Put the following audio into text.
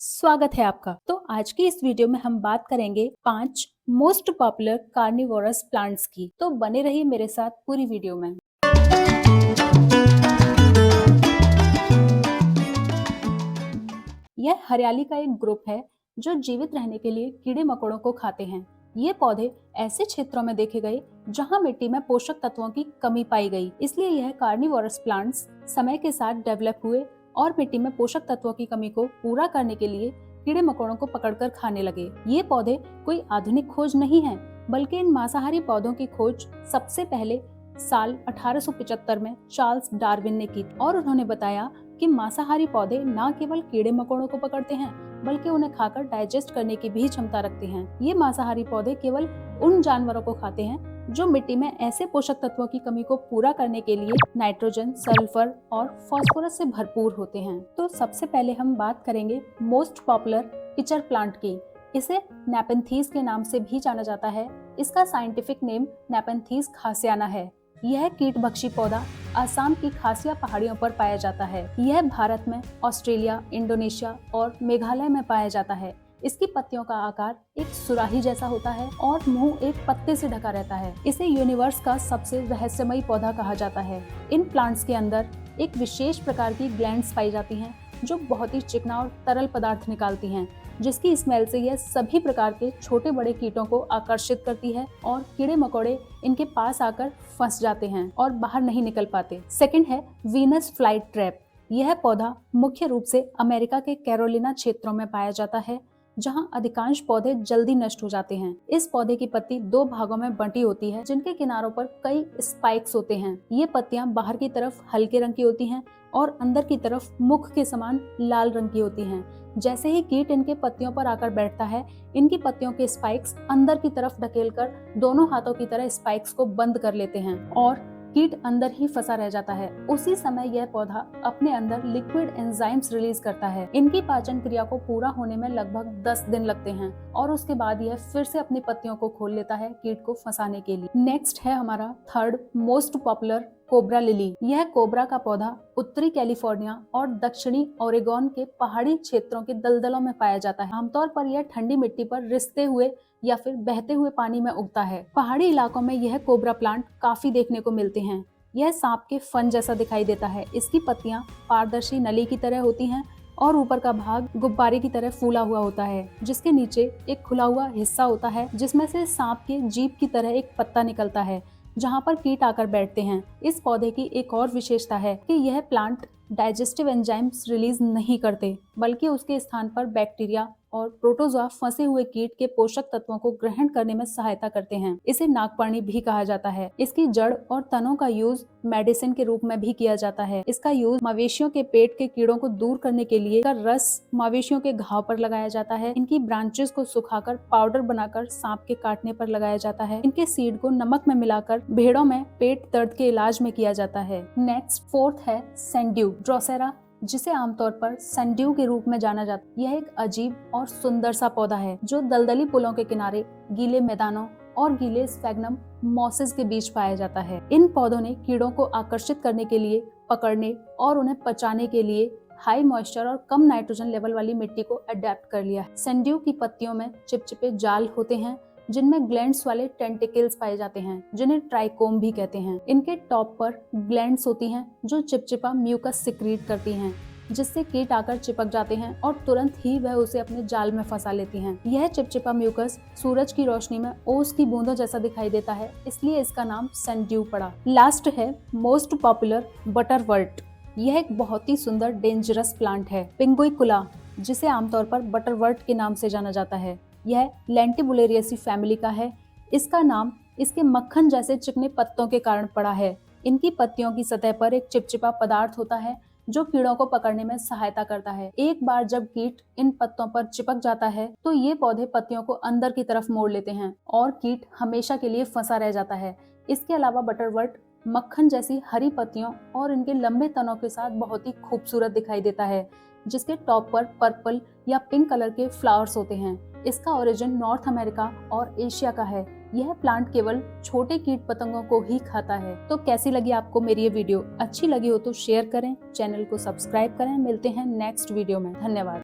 स्वागत है आपका। तो आज की इस वीडियो में हम बात करेंगे 5 मोस्ट पॉपुलर कार्निवोरस प्लांट्स की। तो बने रहिए मेरे साथ पूरी वीडियो में। यह हरियाली का एक ग्रुप है जो जीवित रहने के लिए कीड़े मकोड़ों को खाते हैं। ये पौधे ऐसे क्षेत्रों में देखे गए जहां मिट्टी में पोषक तत्वों की कमी पाई गई, इसलिए यह कार्निवोरस प्लांट्स समय के साथ डेवलप हुए और मिट्टी में पोषक तत्वों की कमी को पूरा करने के लिए कीड़े मकोड़ों को पकड़कर खाने लगे। ये पौधे कोई आधुनिक खोज नहीं है, बल्कि इन मांसाहारी पौधों की खोज सबसे पहले साल 1875 में चार्ल्स डार्विन ने की और उन्होंने बताया कि मांसाहारी पौधे न केवल कीड़े मकोड़ों को पकड़ते हैं, बल्कि उन्हें खाकर डाइजेस्ट करने की भी क्षमता रखते हैं। ये मांसाहारी पौधे केवल उन जानवरों को खाते हैं जो मिट्टी में ऐसे पोषक तत्वों की कमी को पूरा करने के लिए नाइट्रोजन, सल्फर और फास्फोरस से भरपूर होते हैं। तो सबसे पहले हम बात करेंगे मोस्ट पॉपुलर पिचर प्लांट की। इसे नेपेंथीज के नाम से भी जाना जाता है। इसका साइंटिफिक नेम नेपेंथीज खासियाना है। यह कीटभक्षी पौधा असम की खासिया पहाड़ियों पर पाया जाता है। यह भारत में, ऑस्ट्रेलिया, इंडोनेशिया और मेघालय में पाया जाता है। इसकी पत्तियों का आकार एक सुराही जैसा होता है और मुंह एक पत्ते से ढका रहता है। इसे यूनिवर्स का सबसे रहस्यमयी पौधा कहा जाता है। इन प्लांट्स के अंदर एक विशेष प्रकार की ग्लैंड्स पाई जाती हैं जो बहुत ही चिकना और तरल पदार्थ निकालती हैं, जिसकी स्मेल से यह सभी प्रकार के छोटे बड़े कीटों को आकर्षित करती है और कीड़े मकोड़े इनके पास आकर फंस जाते हैं और बाहर नहीं निकल पाते। सेकंड है वीनस फ्लाई ट्रैप। यह पौधा मुख्य रूप से अमेरिका के कैरोलिना क्षेत्रों में पाया जाता है, जहां अधिकांश पौधे जल्दी नष्ट हो जाते हैं। इस पौधे की पत्ती 2 भागों में बंटी होती है, जिनके किनारों पर कई स्पाइक्स होते हैं। ये पत्तियां बाहर की तरफ हल्के रंग की होती हैं और अंदर की तरफ मुख के समान लाल रंग की होती हैं। जैसे ही कीट इनके पत्तियों पर आकर बैठता है, इनकी पत्तियों के स्पाइक्स अंदर की तरफ ढकेलकर दोनों हाथों की तरह स्पाइक्स को बंद कर लेते हैं और कीट अंदर ही फंसा रह जाता है। उसी समय यह पौधा अपने अंदर लिक्विड एंजाइम्स रिलीज करता है। इनकी पाचन क्रिया को पूरा होने में लगभग 10 दिन लगते हैं और उसके बाद यह फिर से अपनी पत्तियों को खोल लेता है कीट को फंसाने के लिए। नेक्स्ट है हमारा third most popular cobra lily. यह कोबरा का पौधा उत्तरी कैलिफोर्निया और दक्षिणी ओरेगोन के पहाड़ी क्षेत्रों के दलदलों में पाया जाता है। आमतौर पर यह ठंडी मिट्टी पर रिसते हुए या फिर बहते हुए पानी में उगता है। पहाड़ी इलाकों में यह कोबरा प्लांट काफी देखने को मिलते हैं। यह सांप के फन जैसा दिखाई देता है। इसकी पत्तियां पारदर्शी नली की तरह होती हैं और ऊपर का भाग गुब्बारे की तरह फूला हुआ होता है, जिसके नीचे एक खुला हुआ हिस्सा होता है जिसमें से सांप के जीभ की तरह एक पत्ता निकलता है, जहां पर कीट आकर बैठते हैं। इस पौधे की एक और विशेषता है कि यह प्लांट डाइजेस्टिव एंजाइम्स रिलीज नहीं करते, बल्कि उसके स्थान पर बैक्टीरिया और प्रोटोजोआ फंसे हुए कीट के पोषक तत्वों को ग्रहण करने में सहायता करते हैं। इसे नागपर्णी भी कहा जाता है। इसकी जड़ और तनों का यूज मेडिसिन के रूप में भी किया जाता है। इसका यूज मवेशियों के पेट के कीड़ों को दूर करने के लिए, इसका रस मवेशियों के घाव पर लगाया जाता है। इनकी ब्रांचेस को सुखाकर पाउडर बनाकर सांप के काटने पर लगाया जाता है। इनके सीड को नमक में मिलाकर भेड़ों में पेट दर्द के इलाज में किया जाता है। नेक्स्ट फोर्थ है सैंड्यू ड्रोसेरा, जिसे आमतौर पर सैंड्यू के रूप में जाना जाता है। यह एक अजीब और सुंदर सा पौधा है जो दलदली पुलों के किनारे, गीले मैदानों और गीले स्फैग्नम मॉसेस के बीच पाया जाता है। इन पौधों ने कीड़ों को आकर्षित करने के लिए, पकड़ने और उन्हें पचाने के लिए हाई मॉइस्चर और कम नाइट्रोजन लेवल वाली मिट्टी को अडेप्ट कर लिया है। सैंड्यू की पत्तियों में चिपचिपे जाल होते हैं जिनमें ग्लैंड्स वाले टेंटिकल्स पाए जाते हैं, जिन्हें ट्राइकोम भी कहते हैं। इनके टॉप पर ग्लैंड्स होती हैं जो चिपचिपा म्यूकस सिक्रीट करती हैं, जिससे कीट आकर चिपक जाते हैं और तुरंत ही वह उसे अपने जाल में फंसा लेती हैं। यह चिपचिपा म्यूकस सूरज की रोशनी में ओस की बूंदों जैसा दिखाई देता है, इसलिए इसका नाम सैंड्यू पड़ा। लास्ट है मोस्ट पॉपुलर बटरवर्ट। यह एक बहुत ही सुंदर डेंजरस प्लांट है, पिंगुइकुला, जिसे आमतौर पर बटरवर्ट के नाम से जाना जाता है। यह लेंटिबुलेरियसी फैमिली का है। इसका नाम इसके मक्खन जैसे चिकने पत्तों के कारण पड़ा है। इनकी पत्तियों की सतह पर एक चिपचिपा पदार्थ होता है जो कीड़ों को पकड़ने में सहायता करता है। एक बार जब कीट इन पत्तों पर चिपक जाता है तो ये पौधे पत्तियों को अंदर की तरफ मोड़ लेते हैं और कीट हमेशा के लिए फंसा रह जाता है। इसके अलावा बटरवर्ट मक्खन जैसी हरी पत्तियों और इनके लंबे तनों के साथ बहुत ही खूबसूरत दिखाई देता है, जिसके टॉप पर पर्पल या पिंक कलर के फ्लावर्स होते हैं। इसका ओरिजिन नॉर्थ अमेरिका और एशिया का है। यह प्लांट केवल छोटे कीट पतंगों को ही खाता है। तो कैसी लगी आपको मेरी ये वीडियो? अच्छी लगी हो तो शेयर करें, चैनल को सब्सक्राइब करें। मिलते हैं नेक्स्ट वीडियो में। धन्यवाद।